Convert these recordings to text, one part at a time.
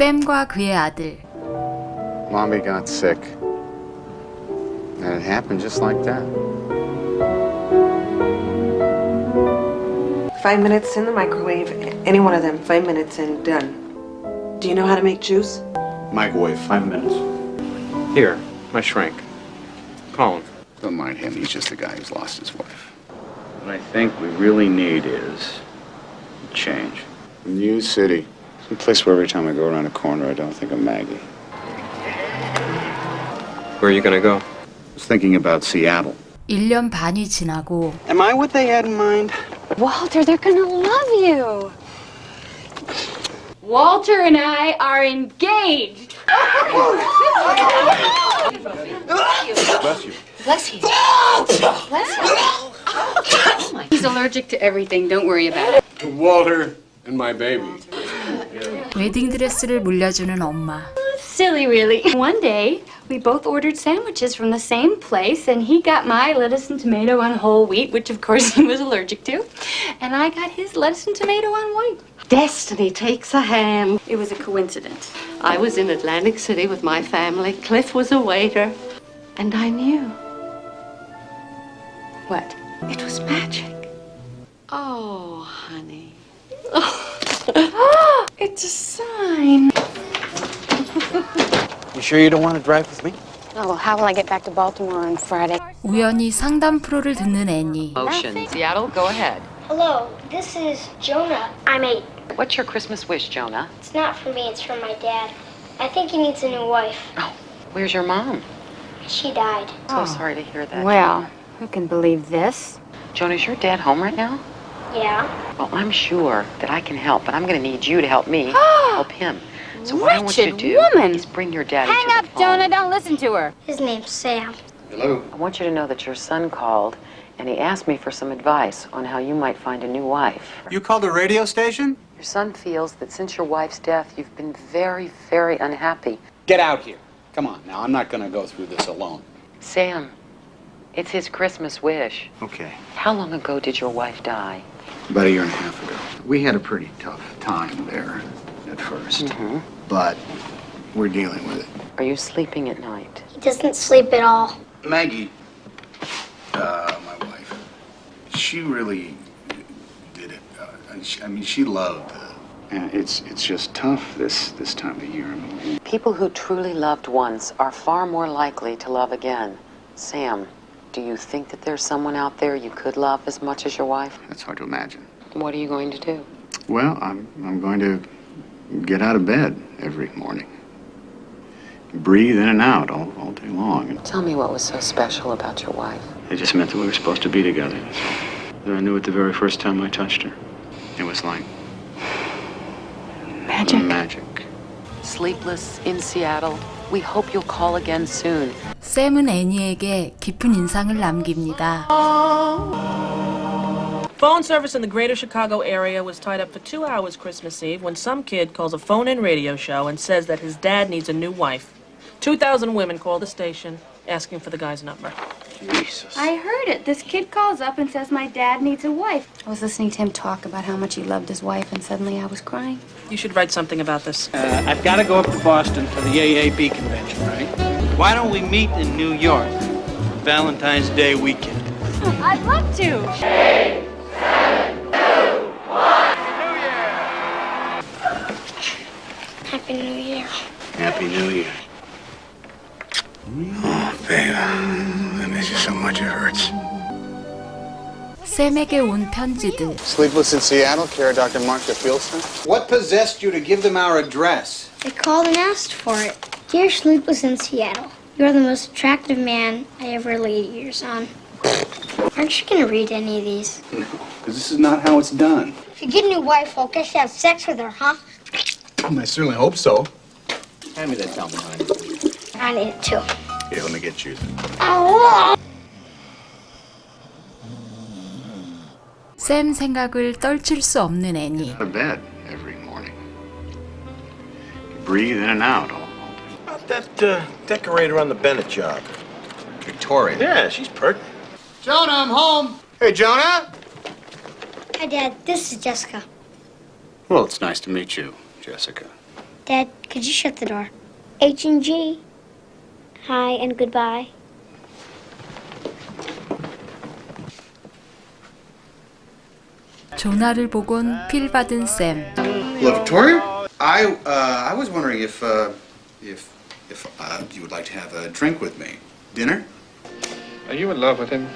샘과 그의 아들. Mommy got sick. And it happened just like that. 5 minutes in the microwave. Any one of them, 5 minutes and done. Do you know how to make juice? Microwave, 5 minutes. Here, my shrink. Call him. Don't mind him, he's just the guy who's lost his wife. What I think we really need is change. New city. Some place where every time I go around a corner I don't think of Maggie. Where are you gonna go? I was thinking about Seattle. 1년 반이 지나고 Am I what they had in mind? Walter, they're gonna love you. Walter and I are engaged. Bless you. Bless you. Bless you. He's allergic to everything. Don't worry about it. To Walter and my baby. 웨딩드레스를 물려주는 엄마. Silly, really. One day, we both ordered sandwiches from the same place, and he got my lettuce and tomato on whole wheat, which of course he was allergic to, and I got his lettuce and tomato on white. Destiny takes a hand. It was a coincidence. I was in Atlantic City with my family. Cliff was a waiter. And I knew. What? It was magic. Oh, honey. It's a sign. You sure you don't want to drive with me? Oh, well, how will I get back to Baltimore on Friday? 우연히 상담 프로를 듣는 애니. Ocean. Seattle, go ahead. Hello, this is Jonah. I'm 8. What's your Christmas wish, Jonah? It's not for me, it's for my dad. I think he needs a new wife. Oh, where's your mom? She died. So sorry to hear that. Well, who can believe this? Jonah, is your dad home right now? Yeah. Well, I'm sure that I can help, but I'm going to need you to help me help him. So what I want you to do woman. is bring your daddy Hang to up, the phone. Jonah. Don't listen to her. His name's Sam. Hello. I want you to know that your son called, and he asked me for some advice on how you might find a new wife. You called a radio station? Your son feels that since your wife's death, you've been very, very unhappy. Get out here. Come on, now, I'm not going to go through this alone. Sam, it's his Christmas wish. Okay. How long ago did your wife die? About 1.5 years ago. We had a pretty tough time there at first. Mm-hmm. But we're dealing with it. Are you sleeping at night? He doesn't sleep at all. Maggie, my wife, she really did it. I mean, she loved. And it's just tough this time of year. I mean, People who truly loved once are far more likely to love again. Sam, do you think that there's someone out there you could love as much as your wife? that's hard to imagine. What are you going to do? Well, I'm going to get out of bed every morning. Breathe in and out all day long. Tell me what was so special about your wife. It just meant that we were supposed to be together. That I knew it the very first time I touched her. It was like Magic. magic. Sleepless in Seattle. We hope you'll call again soon. 샘은 애니에게 깊은 인상을 남깁니다. Phone service in the greater Chicago area was tied up for 2 hours Christmas Eve when some kid calls a phone-in radio show and says that his dad needs a new wife. 2,000 women call the station asking for the guy's number. Jesus. I heard it. This kid calls up and says my dad needs a wife. I was listening to him talk about how much he loved his wife, and suddenly I was crying. You should write something about this. I've got to go up to Boston for the AAB convention, right? Why don't we meet in New York for Valentine's Day weekend? I'd love to. Happy New Year. Happy New Year. Oh, babe, I miss you so much it hurts. 샘에게 온 편지들. Sleepless in Seattle, care of Dr. Mark Fieldston. What possessed you to give them our address? I called and asked for it. Dear Sleepless in Seattle, you're the most attractive man I ever laid ears on. Aren't you going to read any of these? No, because this is not how it's done. If you get a new wife, I'll guess you have sex with her, huh? I certainly hope so. Hand me that towel behind. I need it too. Here, let me get you. 샘 생각을 떨칠 수 없는 애니. Out of bed every morning. Breathe in and out all day. About that decorator on the Bennett job. Victoria. Yeah, she's pert. Jonah, I'm home. Hey, Jonah. Hi, Dad. This is Jessica. Well, it's nice to meet you, Jessica. Dad, Could you shut the door? H&G. Hi and goodbye. 조나를 보곤 필 받은 샘. Hello, Victoria. I was wondering if you would like to have a drink with me. Dinner? Are you in love with him?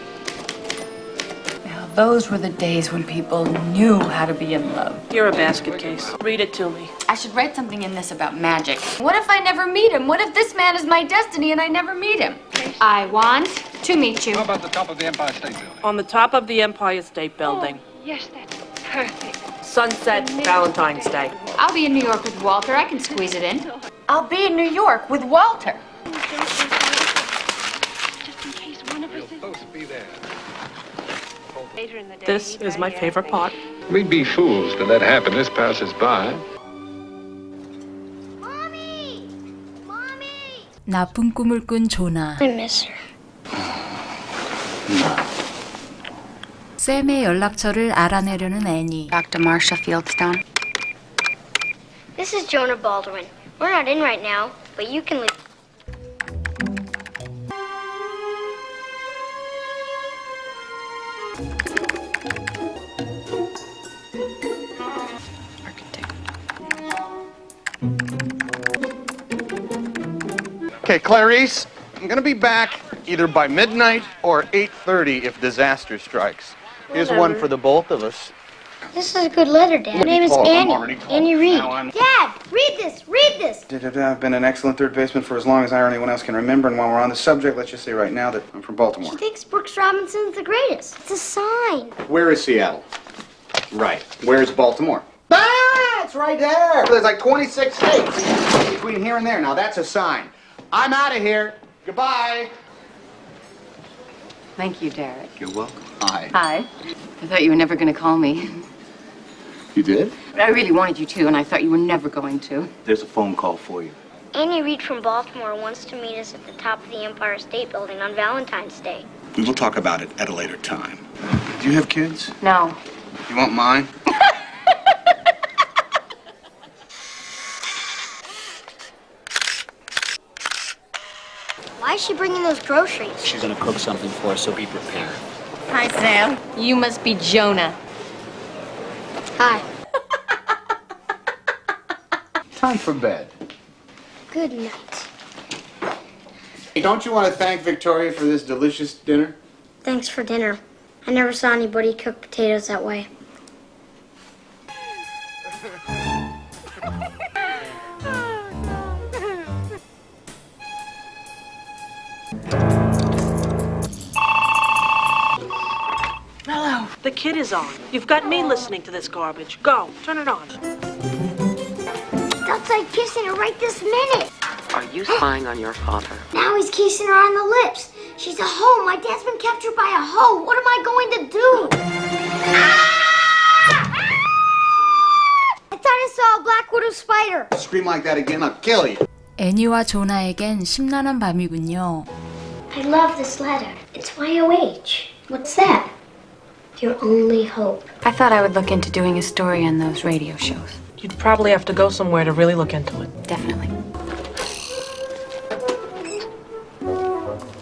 Now, those were the days when people knew how to be in love. You're a basket case. Read it to me. I should write something in this about magic. What if I never meet him? What if this man is my destiny and I never meet him? I want to meet you. How about the top of the Empire State Building? On the top of the Empire State Building. Yes, that's perfect. Sunset, Valentine's Day. I'll be in New York with Walter. I can squeeze it in. I'll be in New York with Walter. We'll both be there. This is my favorite part. We'd be fools to let happiness pass us by. Mommy! Mommy! 나쁜 꿈을 꾼 조나. I miss her. 샘의 연락처를 알아내려는 애니. Dr. Marcia Fieldstone. This is Jonah Baldwin. We're not in right now, but you can leave. Okay, Clarice, I'm gonna be back either by midnight or 8:30 if disaster strikes. Here's one for the both of us. This is a good letter, Dad. My name is Annie. Annie Reed. Dad, read this. Read this. I've been an excellent third baseman for as long as I or anyone else can remember, and while we're on the subject, let's just say right now that I'm from Baltimore. She thinks Brooks Robinson's the greatest. It's a sign. Where is Seattle? Right. Where's Baltimore? Ah, it's right there. There's like 26 states between here and there. Now that's a sign. I'm out of here. Goodbye. Thank you, Derek. You're welcome. Hi. Hi. I thought you were never going to call me. You did? I really wanted you to, and I thought you were never going to. There's a phone call for you. Annie Reed from Baltimore wants to meet us at the top of the Empire State Building on Valentine's Day. We will talk about it at a later time. Do you have kids? No. You want mine? Why is she bringing those groceries? She's gonna cook something for us, so be prepared. Hi, Sam. You must be Jonah. Hi. Time for bed. Good night. Hey, don't you want to thank Victoria for this delicious dinner? Thanks for dinner. I never saw anybody cook potatoes that way. Hello. The kid is on. You've got me listening to this garbage. Go. Turn it on. He's outside kissing her right this minute. Are you spying on your father? Now he's kissing her on the lips. She's a hoe. My dad's been captured by a hoe. What am I going to do? I thought I saw a black widow spider. Scream like that again, I'll kill you. 애니와 조나에겐 심란한 밤이군요. I love this letter. It's YOH. What's that? Your only hope. I thought I would look into doing a story on those radio shows. You'd probably have to go somewhere to really look into it. Definitely.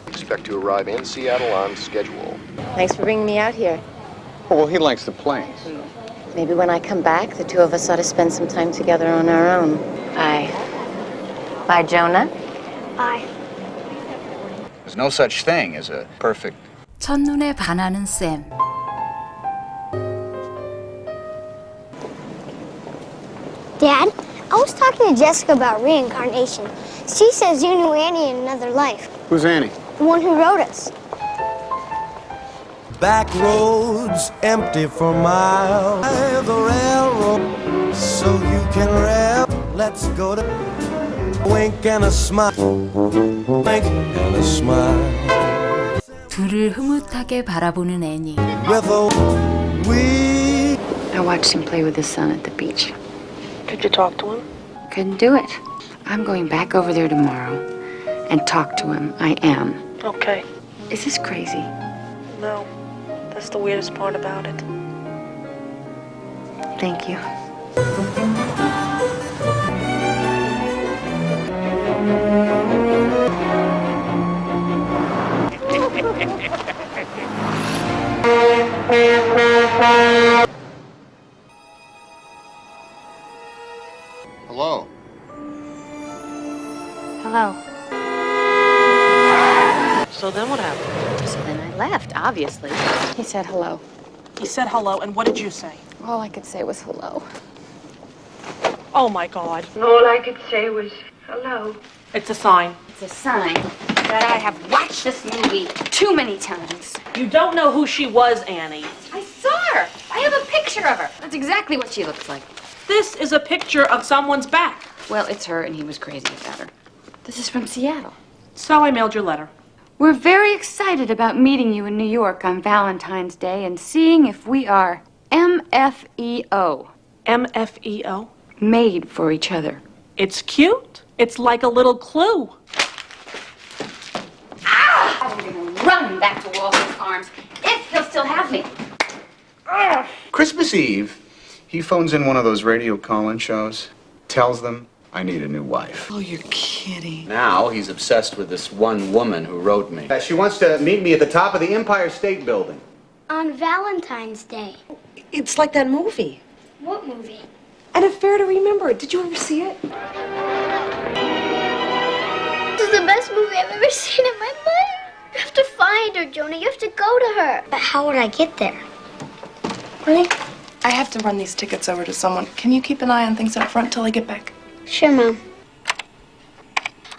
Expect to arrive in Seattle on schedule. Thanks for bringing me out here. Oh, well, he likes the planes. Maybe when I come back, the two of us ought to spend some time together on our own. Bye. Bye, Jonah. Bye. There's no such thing as a perfect... 첫눈에 반하는 샘. Dad, I was talking to Jessica about reincarnation. She says you knew Annie in another life. Who's Annie? The one who wrote us. Back roads empty for miles. The railroad, so you can rail. Let's go to wink and a smile. Wink and a smile. 둘을 흐뭇하게 바라보는 애니. With a we. I watched him play with his son at the beach. Did you talk to him? Couldn't do it. I'm going back over there tomorrow and talk to him. I am. Okay. Is this crazy? No. That's the weirdest part about it. Thank you. hello. So then what happened? So then I left, obviously. He said hello. He said hello, and what did you say? All I could say was hello. Oh my God. All I could say was hello. It's a sign. It's a sign that I have watched this movie too many times. You don't know who she was, Annie. I saw her. I have a picture of her. That's exactly what she looks like. This is a picture of someone's back. Well, it's her, and he was crazy about her. This is from Seattle. So I mailed your letter. We're very excited about meeting you in New York on Valentine's Day and seeing if we are MFEO. MFEO? Made for each other. It's cute. It's like a little clue. I'm going to run back to Walter's arms if he'll still have me. Christmas Eve, he phones in one of those radio call-in shows, tells them, I need a new wife. Oh, you're kidding. Now he's obsessed with this one woman who wrote me. She wants to meet me at the top of the Empire State Building. On Valentine's Day. It's like that movie. What movie? An Affair to Remember. Did you ever see it? This is the best movie I've ever seen in my life. You have to find her, Jonah. You have to go to her. But how would I get there? Honey, I have to run these tickets over to someone. Can you keep an eye on things out front till I get back? Sure, Mom.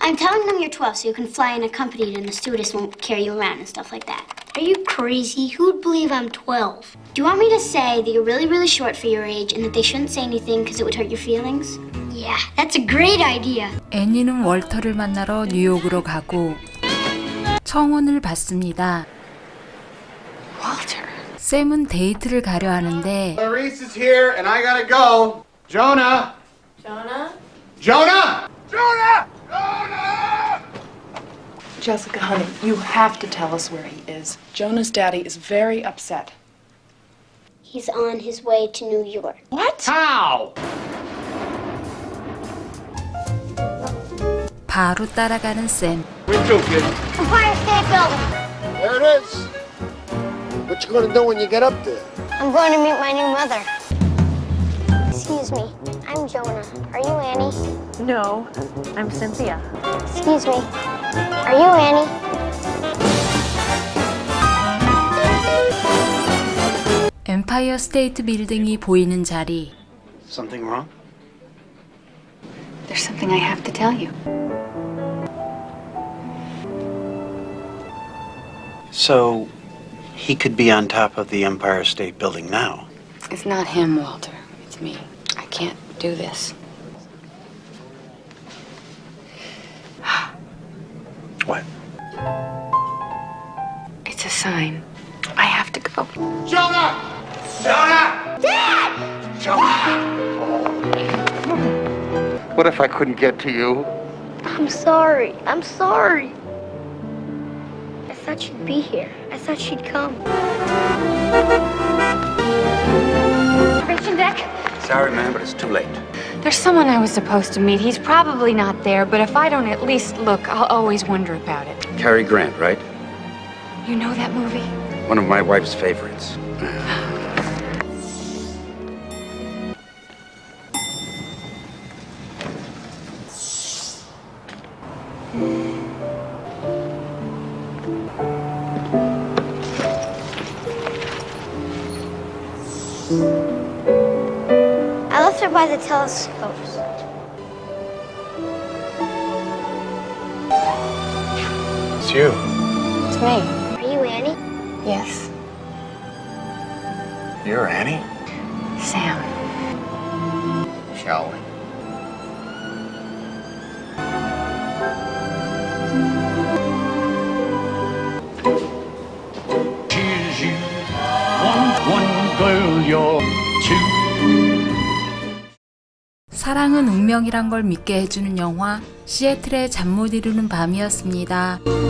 I'm telling them you're 12 so you can fly unaccompanied and the stewardess won't carry you around and stuff like that. Are you crazy? Who would believe I'm 12? Do you want me to say that you're really, really short for your age and that they shouldn't say anything because it would hurt your feelings? Yeah, that's a great idea. 애니는 월터를 만나러 뉴욕으로 가고 청혼을 받습니다. Walter. 샘은 데이트를 가려 하는데 Clarice is here and I gotta go. Jonah! Jonah? Jonah! Jonah! Jessica, honey, you have to tell us where he is. Jonah's daddy is very upset. He's on his way to New York. What? How? 바로 따라가는 샘. Where to, kid? Empire State Building. There it is. What you gonna do when you get up there? I'm going to meet my new mother. Excuse me, I'm Jonah. Are you Annie? No, I'm Cynthia. Excuse me, are you Annie? 엠파이어 스테이트 빌딩이 보이는 자리. Something wrong? There's something I have to tell you. So, he could be on top of the Empire State Building now. It's not him, Walter. It's me. I can't do this. What? It's a sign. I have to go. Jonah! Jonah! Dad! Jonah! What if I couldn't get to you? I'm sorry. I'm sorry. I thought she'd be here. I thought she'd come. Reaching deck. Sorry, man, but it's too late. There's someone I was supposed to meet. He's probably not there, but if I don't at least look, I'll always wonder about it. Cary Grant, right? You know that movie? One of my wife's favorites. I left her by the telescopes. It's you. It's me. Are you Annie? Yes. You're Annie? Sam. Shall we? Choose you. One girl, you're two. 사랑은 운명이란 걸 믿게 해주는 영화 시애틀의 잠 못 이루는 밤이었습니다.